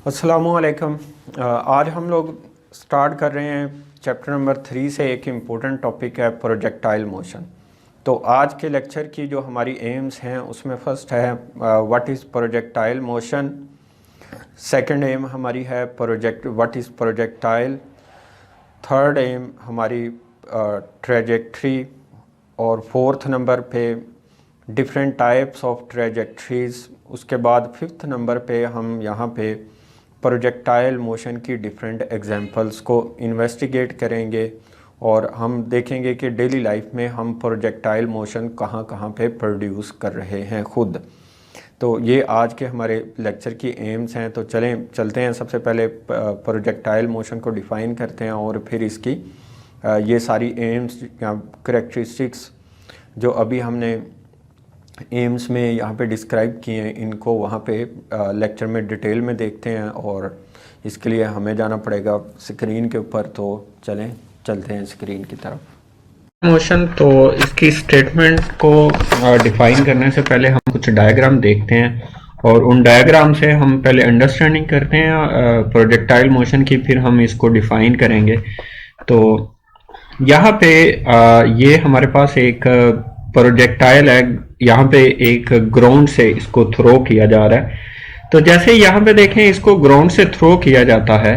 अस्सलामुअलैकुम। आज हम लोग स्टार्ट कर रहे हैं चैप्टर नंबर 3 से। एक इम्पोर्टेंट टॉपिक है प्रोजेक्टाइल मोशन। तो आज के लेक्चर की जो हमारी एम्स हैं उसमें फर्स्ट है what is projectile motion. Second aim हमारी है what is projectile. Third aim हमारी ट्रेजेक्ट्री। और फोर्थ नंबर पे डिफरेंट टाइप्स ऑफ ट्रेजेक्ट्रीज़। उसके बाद फिफ्थ नंबर पे हम यहाँ पे प्रोजेक्टाइल मोशन की डिफरेंट एग्जांपल्स को इन्वेस्टिगेट करेंगे और हम देखेंगे कि डेली लाइफ में हम प्रोजेक्टाइल मोशन कहाँ कहाँ पे प्रोड्यूस कर रहे हैं खुद। तो ये आज के हमारे लेक्चर की एम्स हैं। तो चलते हैं। सबसे पहले प्रोजेक्टाइल मोशन को डिफ़ाइन करते हैं और फिर इसकी ये सारी एम्स या करेक्टरिस्टिक्स जो अभी हमने एम्स में यहाँ पे डिस्क्राइब किए हैं इनको वहाँ पे लेक्चर में डिटेल में देखते हैं। और इसके लिए हमें जाना पड़ेगा स्क्रीन के ऊपर। तो चलते हैं स्क्रीन की तरफ। मोशन तो इसकी स्टेटमेंट को डिफाइन करने से पहले हम कुछ डायग्राम देखते हैं और उन डायग्राम से हम पहले अंडरस्टैंडिंग करते हैं प्रोजेक्टाइल मोशन की, फिर हम इसको डिफाइन करेंगे। तो यहाँ पे ये हमारे पास एक प्रोजेक्टाइल है। यहाँ पे एक ग्राउंड से इसको थ्रो किया जा रहा है। तो जैसे यहाँ पे देखें इसको ग्राउंड से थ्रो किया जाता है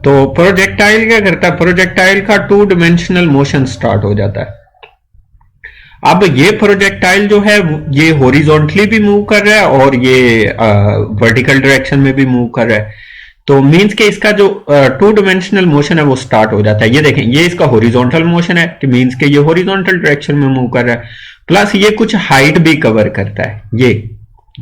तो प्रोजेक्टाइल क्या करता है, प्रोजेक्टाइल का 2 डायमेंशनल मोशन स्टार्ट हो जाता है। अब ये प्रोजेक्टाइल जो है ये हॉरिजॉन्टली भी मूव कर रहा है और ये वर्टिकल डायरेक्शन में भी मूव कर रहा है। तो मींस के इसका जो 2 डायमेंशनल मोशन है वो स्टार्ट हो जाता है। ये देखें ये इसका हॉरिजॉन्टल मोशन है कि मींस के ये हॉरिजॉन्टल डायरेक्शन में मूव कर रहा है, प्लस ये कुछ हाइट भी कवर करता है। ये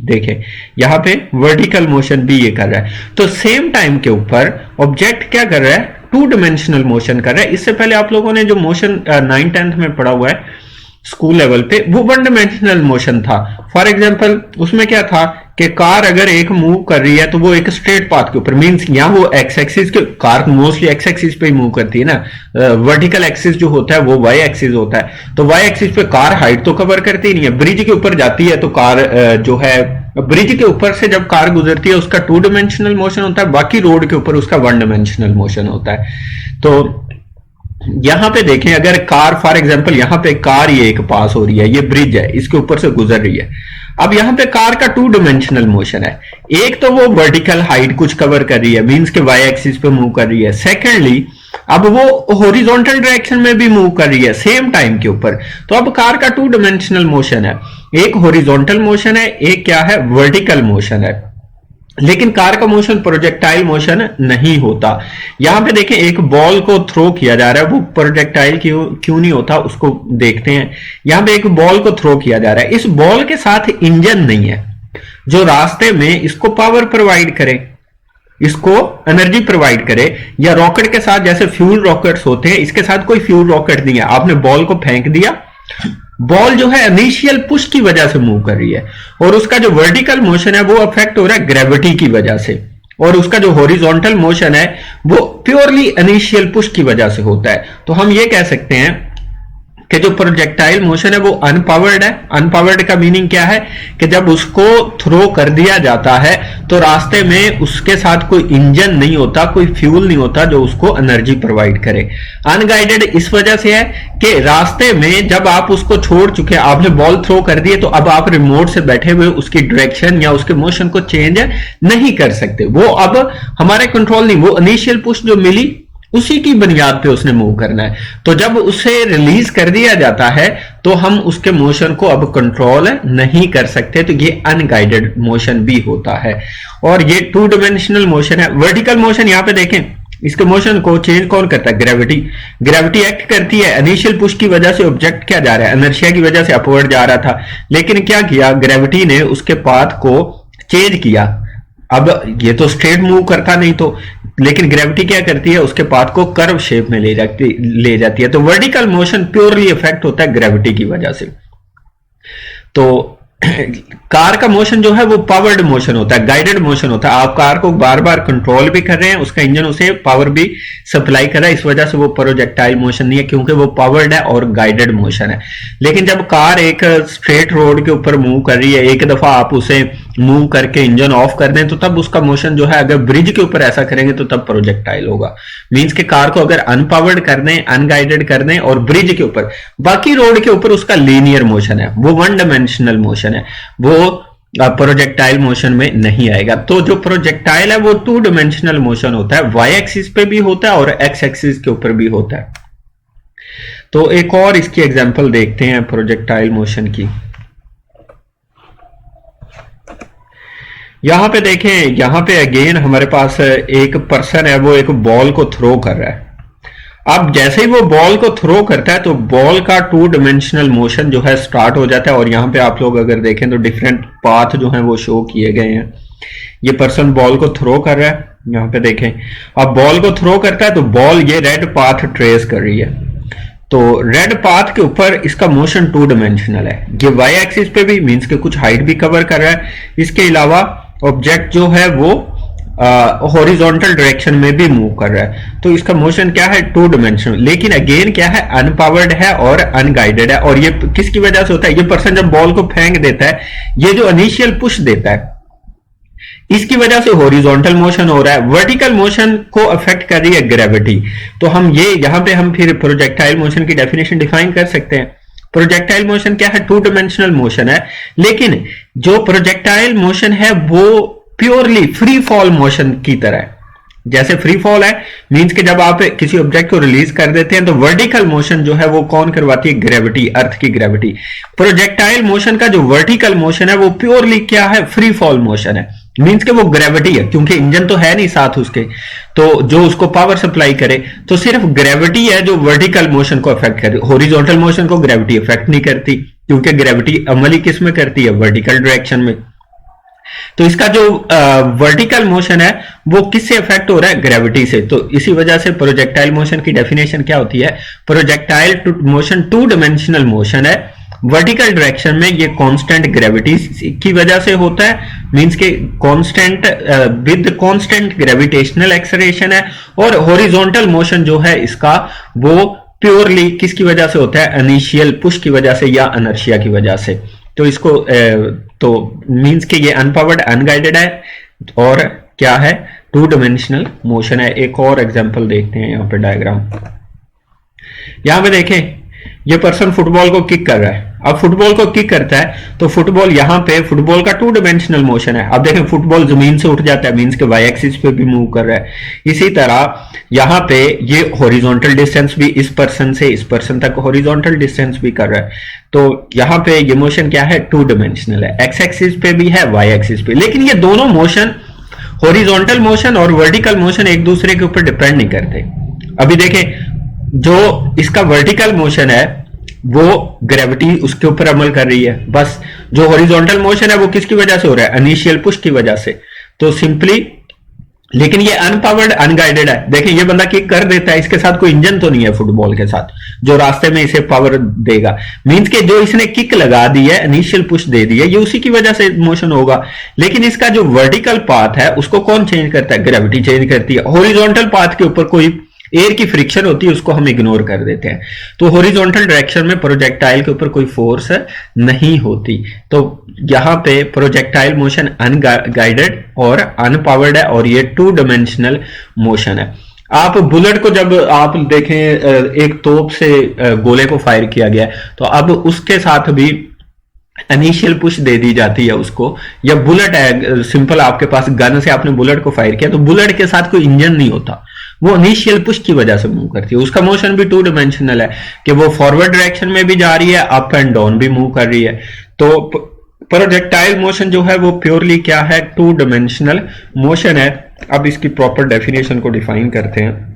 देखें यहाँ पे वर्टिकल मोशन भी ये कर रहा है। तो सेम टाइम के ऊपर ऑब्जेक्ट क्या कर रहा है, 2 डायमेंशनल मोशन कर रहा है। इससे पहले आप लोगों ने जो मोशन 9th 10th में पढ़ा हुआ है स्कूल लेवल पे वो 1 डायमेंशनल मोशन था। फॉर एग्जांपल उसमें क्या था कि कार अगर एक मूव कर रही है तो वो एक स्ट्रेट पाथ के ऊपर, मींस यहाँ वो एक्स एक्सिस के, कार मोस्टली एक्स एक्सिस पे ही मूव करती है ना। वर्टिकल एक्सिस जो होता है वो वाई एक्सिस होता है। तो वाई एक्सिस पे कार हाइट तो कवर करती नहीं है। ब्रिज के ऊपर जाती है तो कार जो है ब्रिज के ऊपर से जब कार गुजरती है उसका 2 डायमेंशनल मोशन होता है, बाकी रोड के ऊपर उसका 1 डायमेंशनल मोशन होता है। तो यहां पे देखें अगर कार फॉर एग्जांपल यहां पे कार ये एक पास हो रही है, ये ब्रिज है इसके ऊपर से गुजर रही है। अब यहां पे कार का 2 डायमेंशनल मोशन है। एक तो वो वर्टिकल हाइट कुछ कवर कर रही है, मींस के वाई एक्सिस पे मूव कर रही है। सेकेंडली अब वो हॉरिजॉन्टल डायरेक्शन में भी मूव कर रही है सेम टाइम के ऊपर। तो अब कार का 2 डायमेंशनल मोशन है, एक हॉरिजॉन्टल मोशन है, एक क्या है वर्टिकल मोशन है। लेकिन कार का मोशन प्रोजेक्टाइल मोशन नहीं होता। यहां पे देखें एक बॉल को थ्रो किया जा रहा है, वो प्रोजेक्टाइल क्यों नहीं होता उसको देखते हैं। यहां पे एक बॉल को थ्रो किया जा रहा है, इस बॉल के साथ इंजन नहीं है जो रास्ते में इसको पावर प्रोवाइड करे, इसको एनर्जी प्रोवाइड करे। या रॉकेट के साथ जैसे फ्यूल रॉकेट्स होते हैं, इसके साथ कोई फ्यूल रॉकेट नहीं है। आपने बॉल को फेंक दिया, बॉल जो है इनिशियल पुश की वजह से मूव कर रही है और उसका जो वर्टिकल मोशन है वो अफेक्ट हो रहा है ग्रेविटी की वजह से, और उसका जो हॉरिजॉन्टल मोशन है वो प्योरली इनिशियल पुश की वजह से होता है। तो हम ये कह सकते हैं कि जो प्रोजेक्टाइल मोशन है वो अनपावर्ड है। अनपावर्ड का मीनिंग क्या है कि जब उसको थ्रो कर दिया जाता है तो रास्ते में उसके साथ कोई इंजन नहीं होता, कोई फ्यूल नहीं होता जो उसको एनर्जी प्रोवाइड करे। अनगाइडेड इस वजह से है कि रास्ते में जब आप उसको छोड़ चुके, आपने बॉल थ्रो कर दिए, तो अब आप रिमोट से बैठे हुए उसकी डायरेक्शन या उसके मोशन को चेंज नहीं कर सकते। वो अब हमारे कंट्रोल नहीं, वो इनिशियल पुश जो मिली उसी की बुनियाद पे उसने मूव करना है। तो जब उसे रिलीज कर दिया जाता है तो हम उसके मोशन को अब कंट्रोल नहीं कर सकते। तो ये अनगाइडेड मोशन भी होता है और ये 2 डायमेंशनल मोशन है। वर्टिकल मोशन यहाँ पे देखें इसके मोशन को चेंज कौन करता है, ग्रेविटी। ग्रेविटी एक्ट करती है, इनिशियल पुश की वजह से ऑब्जेक्ट क्या जा रहा है, इनर्शिया की वजह से अपवर्ड जा रहा था, लेकिन क्या किया ग्रेविटी ने उसके पाथ को चेंज किया। अब ये तो स्ट्रेट मूव करता नहीं, तो लेकिन ग्रेविटी क्या करती है उसके पाथ को कर्व शेप में ले जाती है। तो वर्टिकल मोशन प्योरली इफेक्ट होता है ग्रेविटी की वजह से। तो कार का मोशन जो है वो पावर्ड मोशन होता है, गाइडेड मोशन होता है। आप कार को बार बार कंट्रोल भी कर रहे हैं, उसका इंजन उसे पावर भी सप्लाई कर रहा है, इस वजह से वो प्रोजेक्टाइल मोशन नहीं है क्योंकि वो पावर्ड है और गाइडेड मोशन है। लेकिन जब कार एक स्ट्रेट रोड के ऊपर मूव कर रही है, एक दफा आप उसे मूव करके इंजन ऑफ कर दें तो तब उसका मोशन जो है, अगर ब्रिज के ऊपर ऐसा करेंगे तो तब प्रोजेक्टाइल होगा। मींस के कार को अगर अनपावर्ड कर दें, अनगाइडेड कर दें और ब्रिज के ऊपर, बाकी रोड के ऊपर उसका लीनियर मोशन है, वो वन डायमेंशनल मोशन है, वो प्रोजेक्टाइल मोशन में नहीं आएगा। तो जो प्रोजेक्टाइल है वो टू डायमेंशनल मोशन होता है, वाई एक्सिस पे भी होता है और एक्स एक्सिस के ऊपर भी होता है। तो एक और इसकी एग्जांपल देखते हैं प्रोजेक्टाइल मोशन की। यहां पे देखें, यहां पे अगेन हमारे पास एक पर्सन है, वो एक बॉल को थ्रो कर रहा है। अब जैसे ही वो बॉल को थ्रो करता है तो बॉल का टू डायमेंशनल मोशन जो है स्टार्ट हो जाता है। और यहां पे आप लोग अगर देखें तो डिफरेंट पाथ जो है वो शो किए गए हैं। ये पर्सन बॉल को थ्रो कर रहा है, यहां पे देखें। अब बॉल को थ्रो करता है तो बॉल ये रेड पाथ ट्रेस कर रही है, तो रेड पाथ के ऊपर इसका मोशन टू डायमेंशनल है। ये वाई एक्सिस पे भी मींस के कुछ हाइट भी कवर कर रहा है। इसके अलावा ऑब्जेक्ट जो है वो हॉरिजॉन्टल डायरेक्शन में भी मूव कर रहा है, तो इसका मोशन क्या है, टू डायमेंशनल। लेकिन अगेन क्या है, अनपावर्ड है और अनगाइडेड है। और ये किसकी वजह से होता है, ये पर्सन जब बॉल को फेंक देता है, ये जो इनिशियल पुश देता है इसकी वजह से हॉरिजॉन्टल मोशन हो रहा है। वर्टिकल मोशन को अफेक्ट कर रही है ग्रेविटी। तो हम ये यहां पे हम फिर प्रोजेक्टाइल मोशन की डेफिनेशन डिफाइन कर सकते हैं। प्रोजेक्टाइल मोशन क्या है, टू डायमेंशनल मोशन है। लेकिन जो प्रोजेक्टाइल मोशन है वो प्योरली फ्री फॉल मोशन की तरह है। जैसे फ्री फॉल है मींस कि जब आप किसी ऑब्जेक्ट को रिलीज कर देते हैं तो वर्टिकल मोशन जो है वो कौन करवाती है, ग्रेविटी, अर्थ की ग्रेविटी। प्रोजेक्टाइल मोशन का जो वर्टिकल मोशन है वो प्योरली क्या है, फ्री फॉल मोशन है। मींस के वो ग्रेविटी है, क्योंकि इंजन तो है नहीं साथ उसके, तो जो उसको पावर सप्लाई करे, तो सिर्फ ग्रेविटी है जो वर्टिकल मोशन को अफेक्ट करे। हॉरिजॉन्टल मोशन को ग्रेविटी अफेक्ट नहीं करती, क्योंकि ग्रेविटी अमल ही किस में करती है, वर्टिकल डायरेक्शन में। तो इसका जो वर्टिकल मोशन है वो किससे अफेक्ट हो रहा है, ग्रेविटी से। तो इसी वजह से प्रोजेक्टाइल मोशन की डेफिनेशन क्या होती है, projectile motion two dimensional motion है। वर्टिकल डायरेक्शन में ये कांस्टेंट ग्रेविटी की वजह से होता है, मींस के constant with constant gravitational acceleration है। और हॉरिजॉन्टल मोशन जो है इसका वो प्योरली किसकी वजह से होता है, इनिशियल पुश की वजह से या इनर्शिया की वजह से। तो इसको तो मींस के ये अनपावर्ड अनगाइडेड है और क्या है, टू डायमेंशनल मोशन है। एक और एग्जांपल देखते हैं यहाँ पे डायग्राम। यहां पे देखें, ये पर्सन फुटबॉल को किक कर रहा है। अब फुटबॉल को किक करता है तो फुटबॉल यहाँ पे फुटबॉल का टू डायमेंशनल मोशन है। अब देखें फुटबॉल जमीन से उठ जाता है, मींस के वाई एक्सिस पे भी मूव कर रहा है। इसी तरह यहाँ पे ये हॉरिजॉन्टल डिस्टेंस भी इस पर्सन से इस पर्सन तक हॉरिजॉन्टल डिस्टेंस भी कर रहा है। तो यहाँ पे ये मोशन क्या है, टू डायमेंशनल है, एक्स एक्सिस पे भी है, वाई एक्सिस पे। लेकिन ये दोनों मोशन, हॉरिजॉन्टल मोशन और वर्टिकल मोशन, एक दूसरे के ऊपर डिपेंड नहीं करते। अभी देखें, जो इसका वर्टिकल मोशन है वो ग्रेविटी उसके ऊपर अमल कर रही है बस। जो हॉरिजॉन्टल मोशन है वो किसकी वजह से हो रहा है, इनिशियल पुश की वजह से। तो सिंपली, लेकिन ये अनपावर्ड अनगाइडेड है। देखिए ये बंदा किक कर देता है, इसके साथ कोई इंजन तो नहीं है फुटबॉल के साथ जो रास्ते में इसे पावर देगा। मींस के जो इसने किक लगा दी है, इनिशियल पुश दे दी है, ये उसी की वजह से मोशन होगा। लेकिन इसका जो वर्टिकल पाथ है उसको कौन चेंज करता है, ग्रेविटी चेंज करती है। हॉरिजॉन्टल पाथ के ऊपर कोई एयर की फ्रिक्शन होती है, उसको हम इग्नोर कर देते हैं। तो हॉरिजॉन्टल डायरेक्शन में प्रोजेक्टाइल के ऊपर कोई फोर्स नहीं होती। तो यहां पे प्रोजेक्टाइल मोशन अनगाइडेड और अनपावर्ड है और ये टू डायमेंशनल मोशन है। आप बुलेट को जब आप देखें, एक तोप से गोले को फायर किया गया तो अब उसके साथ भी इनिशियल पुश दे दी जाती है उसको। या बुलेट है सिंपल, आपके पास गन से आपने बुलेट को फायर किया तो बुलेट के साथ कोई इंजन नहीं होता, वो इनिशियल पुश की वजह से मूव करती है। उसका मोशन भी टू डायमेंशनल है कि वो फॉरवर्ड डायरेक्शन में भी जा रही है, अप एंड डाउन भी मूव कर रही है। तो प्रोजेक्टाइल मोशन जो है वो प्योरली क्या है, टू डायमेंशनल मोशन है। अब इसकी प्रॉपर डेफिनेशन को डिफाइन करते हैं।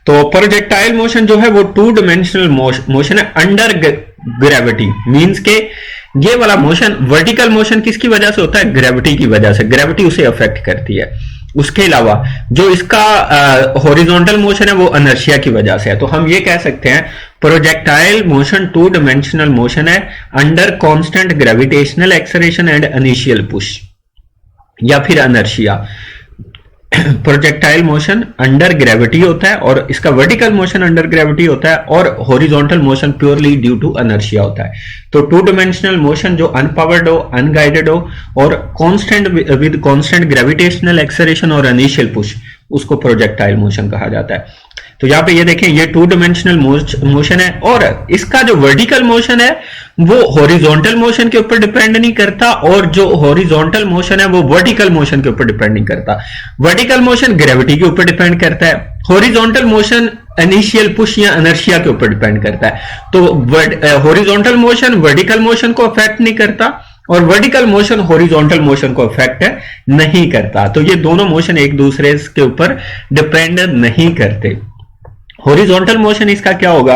तो प्रोजेक्टाइल मोशन जो है वो टू डायमेंशनल मोशन है अंडर ग्रेविटी। मींस के ये वाला मोशन, वर्टिकल मोशन किसकी वजह से होता है, ग्रेविटी की वजह से। ग्रेविटी उसे अफेक्ट करती है। उसके अलावा जो इसका हॉरिजॉन्टल मोशन है वो इनर्शिया की वजह से है। तो हम ये कह सकते हैं projectile motion two dimensional motion है under constant gravitational acceleration and initial push, या फिर inertia. Projectile motion under gravity होता है और इसका वर्टिकल मोशन अंडर ग्रेविटी होता है और horizontal motion purely due to inertia होता है। तो टू डायमेंशनल मोशन जो अनपावर्ड हो, अनगाइडेड हो और constant with constant gravitational acceleration और इनिशियल पुश, उसको प्रोजेक्टाइल मोशन कहा जाता है। तो यहाँ पे ये देखें, ये टू डायमेंशनल मोशन है और इसका जो वर्टिकल मोशन है वो हॉरिजॉन्टल मोशन के ऊपर डिपेंड नहीं करता और जो हॉरिजॉन्टल मोशन है वो वर्टिकल मोशन के ऊपर डिपेंड नहीं करता। वर्टिकल मोशन ग्रेविटी के ऊपर डिपेंड करता है, हॉरिजॉन्टल मोशन इनिशियल पुश या इनर्शिया के ऊपर डिपेंड करता है। तो हॉरिजॉन्टल मोशन वर्टिकल मोशन को अफेक्ट नहीं करता और वर्टिकल मोशन हॉरिजॉन्टल मोशन को अफेक्ट नहीं करता। तो ये दोनों मोशन एक दूसरे के ऊपर डिपेंड नहीं करते। हॉरिजॉन्टल मोशन इसका क्या होगा,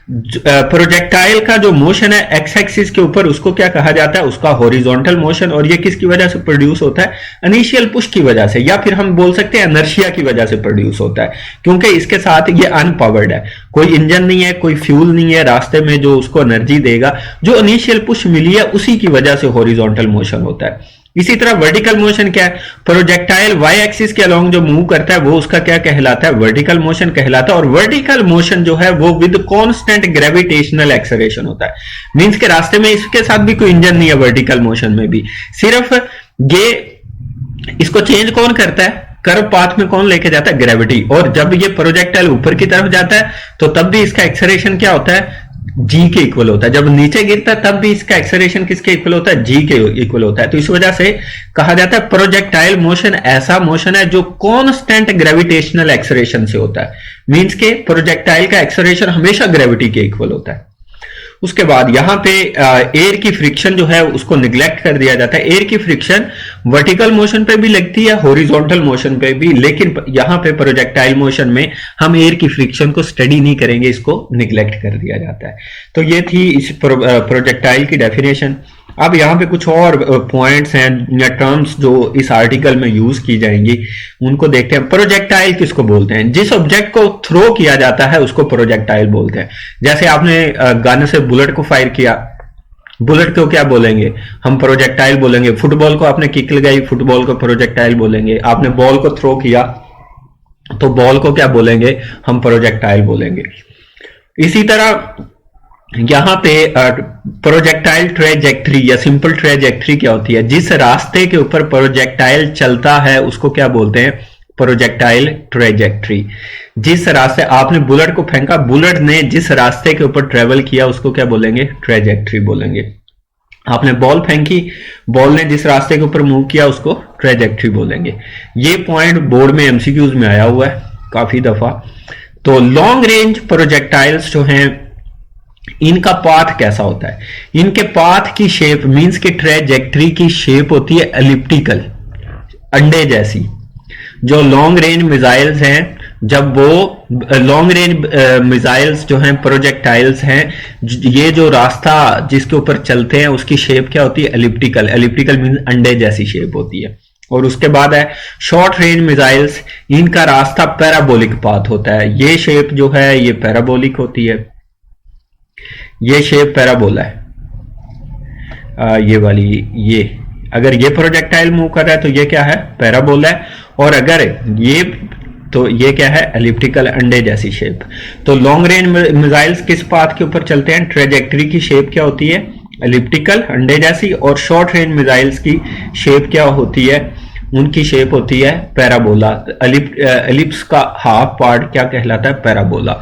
प्रोजेक्टाइल का जो मोशन है एक्स एक्सिस के ऊपर, उसको क्या कहा जाता है, उसका हॉरिजॉन्टल मोशन। और ये किसकी वजह से प्रोड्यूस होता है, इनिशियल पुश की वजह से, या फिर हम बोल सकते हैं इनर्शिया की वजह से प्रोड्यूस होता है, क्योंकि इसके साथ ये अनपावर्ड है, कोई इंजन नहीं है, कोई फ्यूल नहीं है रास्ते में जो उसको एनर्जी देगा। जो इनिशियल पुश मिली है उसी की वजह से हॉरिजॉन्टल मोशन होता है। इसी तरह वर्टिकल मोशन क्या है, प्रोजेक्टाइल वाई एक्सिस के अलोंग जो मूव करता है वो उसका क्या कहलाता है, वर्टिकल मोशन कहलाता है। और वर्टिकल मोशन जो है वो विद कांस्टेंट ग्रेविटेशनल एक्सेलरेशन होता है, मींस के रास्ते में इसके साथ भी कोई इंजन नहीं है वर्टिकल मोशन में भी, सिर्फ ये इसको चेंज कौन करता है, कर्व पाथ में कौन लेके जाता है, ग्रेविटी। और जब ये प्रोजेक्टाइल ऊपर की तरफ जाता है तो तब भी इसका एक्सेलरेशन क्या होता है, जी के इक्वल होता है। जब नीचे गिरता है तब भी इसका एक्सेलरेशन किसके इक्वल होता है, जी के इक्वल होता है। तो इस वजह से कहा जाता है प्रोजेक्टाइल मोशन ऐसा मोशन है जो कांस्टेंट ग्रेविटेशनल एक्सेलरेशन से होता है, मींस के प्रोजेक्टाइल का एक्सेलरेशन हमेशा ग्रेविटी के इक्वल होता है। उसके बाद यहां पे एयर की फ्रिक्शन जो है उसको निग्लेक्ट कर दिया जाता है। एयर की फ्रिक्शन वर्टिकल मोशन पे भी लगती है, हॉरिजॉन्टल मोशन पे भी, लेकिन यहां पे प्रोजेक्टाइल मोशन में हम एयर की फ्रिक्शन को स्टडी नहीं करेंगे, इसको निग्लेक्ट कर दिया जाता है। तो ये थी इस प्रोजेक्टाइल की डेफिनेशन। अब यहाँ पे कुछ और पॉइंट्स हैं या टर्म्स जो इस आर्टिकल में यूज की जाएंगी, उनको देखते हैं। प्रोजेक्टाइल किसको बोलते हैं, जिस ऑब्जेक्ट को थ्रो किया जाता है उसको प्रोजेक्टाइल बोलते हैं। जैसे आपने गन से बुलेट को फायर किया, बुलेट को क्या बोलेंगे, हम प्रोजेक्टाइल बोलेंगे। फुटबॉल को आपने किक लगाई, फुटबॉल को प्रोजेक्टाइल बोलेंगे। आपने बॉल को थ्रो किया तो बॉल को क्या बोलेंगे, हम प्रोजेक्टाइल बोलेंगे। इसी तरह यहां पे प्रोजेक्टाइल ट्रेजेक्ट्री या सिंपल ट्रेजेक्ट्री क्या होती है, जिस रास्ते के ऊपर प्रोजेक्टाइल चलता है उसको क्या बोलते हैं, प्रोजेक्टाइल ट्रेजेक्ट्री। जिस रास्ते आपने बुलेट को फेंका, बुलेट ने जिस रास्ते के ऊपर ट्रेवल किया उसको क्या बोलेंगे, ट्रेजेक्ट्री बोलेंगे। आपने बॉल फेंकी, बॉल ने जिस रास्ते के ऊपर मूव किया उसको ट्रेजेक्ट्री बोलेंगे। ये पॉइंट बोर्ड में एमसीक्यूज में आया हुआ है काफी दफा। तो लॉन्ग रेंज प्रोजेक्टाइल्स जो हैं इनका पाथ कैसा होता है, इनके पाथ की शेप मींस के ट्रेजेक्ट्री की शेप होती है एलिप्टिकल, अंडे जैसी। जो लॉन्ग रेंज मिसाइल्स हैं, जब वो लॉन्ग रेंज मिसाइल्स जो हैं प्रोजेक्टाइल्स हैं, ये जो रास्ता जिसके ऊपर चलते हैं उसकी शेप क्या होती है, एलिप्टिकल। एलिप्टिकल मींस अंडे जैसी शेप होती है। और उसके बाद है शॉर्ट रेंज मिसाइल्स, इनका रास्ता पैराबोलिक पाथ होता है। ये शेप जो है ये पैराबोलिक होती है, ये शेप पैराबोला है। ये वाली, ये अगर ये प्रोजेक्टाइल मूव कर रहा है तो ये क्या है, पैराबोला है। और अगर ये, तो ये क्या है, एलिप्टिकल अंडे जैसी शेप। तो लॉन्ग रेंज मिसाइल्स किस पाथ के ऊपर चलते हैं, ट्रेजेक्ट्री की शेप क्या होती है, एलिप्टिकल अंडे जैसी। और शॉर्ट रेंज मिसाइल्स की शेप क्या होती है, उनकी शेप होती है पैराबोला। एलिप्स का हाफ पार्ट क्या कहलाता है, पैराबोला।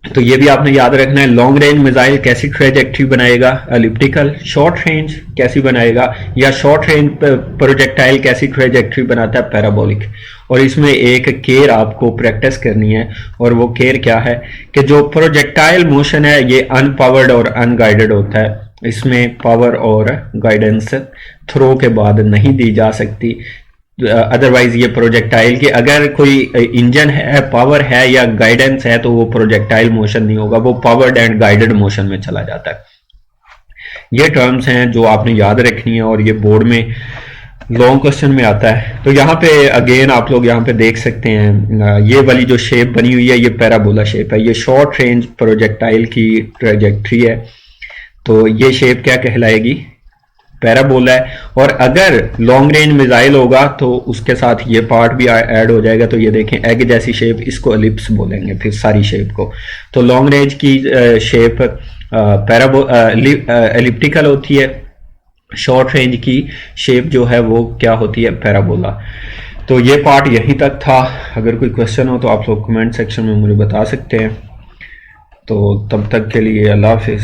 तो ये भी आपने याद रखना है। लॉन्ग रेंज मिसाइल कैसी ट्रेजेक्ट्री बनाएगा, एलिप्टिकल। शॉर्ट रेंज कैसी बनाएगा, या शॉर्ट रेंज प्रोजेक्टाइल कैसी ट्रेजेक्ट्री बनाता है, पैराबोलिक। और इसमें एक केयर आपको प्रैक्टिस करनी है, और वो केयर क्या है कि जो प्रोजेक्टाइल मोशन है ये अनपावर्ड और अनगाइडेड होता है। इसमें पावर और गाइडेंस थ्रो के बाद नहीं दी जा सकती। अदरवाइज ये प्रोजेक्टाइल की अगर कोई इंजन है, पावर है या गाइडेंस है, तो वो प्रोजेक्टाइल मोशन नहीं होगा, वो पावर्ड एंड गाइडेड मोशन में चला जाता है। ये टर्म्स हैं जो आपने याद रखनी है, और ये बोर्ड में लॉन्ग क्वेश्चन में आता है। तो यहाँ पे अगेन आप लोग यहाँ पे देख सकते हैं, ये वाली जो शेप बनी हुई है ये पैराबोला शेप है। ये शॉर्ट रेंज प्रोजेक्टाइल की ट्रेजेक्ट्री है। तो ये शेप क्या कहलाएगी, पैराबोला है। और अगर लॉन्ग रेंज मिसाइल होगा तो उसके साथ ये पार्ट भी ऐड हो जाएगा। तो ये देखें एग जैसी शेप, इसको एलिप्स बोलेंगे फिर सारी शेप को। तो लॉन्ग रेंज की शेप एलिप्टिकल होती है, शॉर्ट रेंज की शेप जो है वो क्या होती है, पैराबोला। तो ये पार्ट यहीं तक था। अगर कोई क्वेश्चन हो तो आप लोग कमेंट सेक्शन में मुझे बता सकते हैं। तो तब तक के लिए अल्लाह हाफिज़।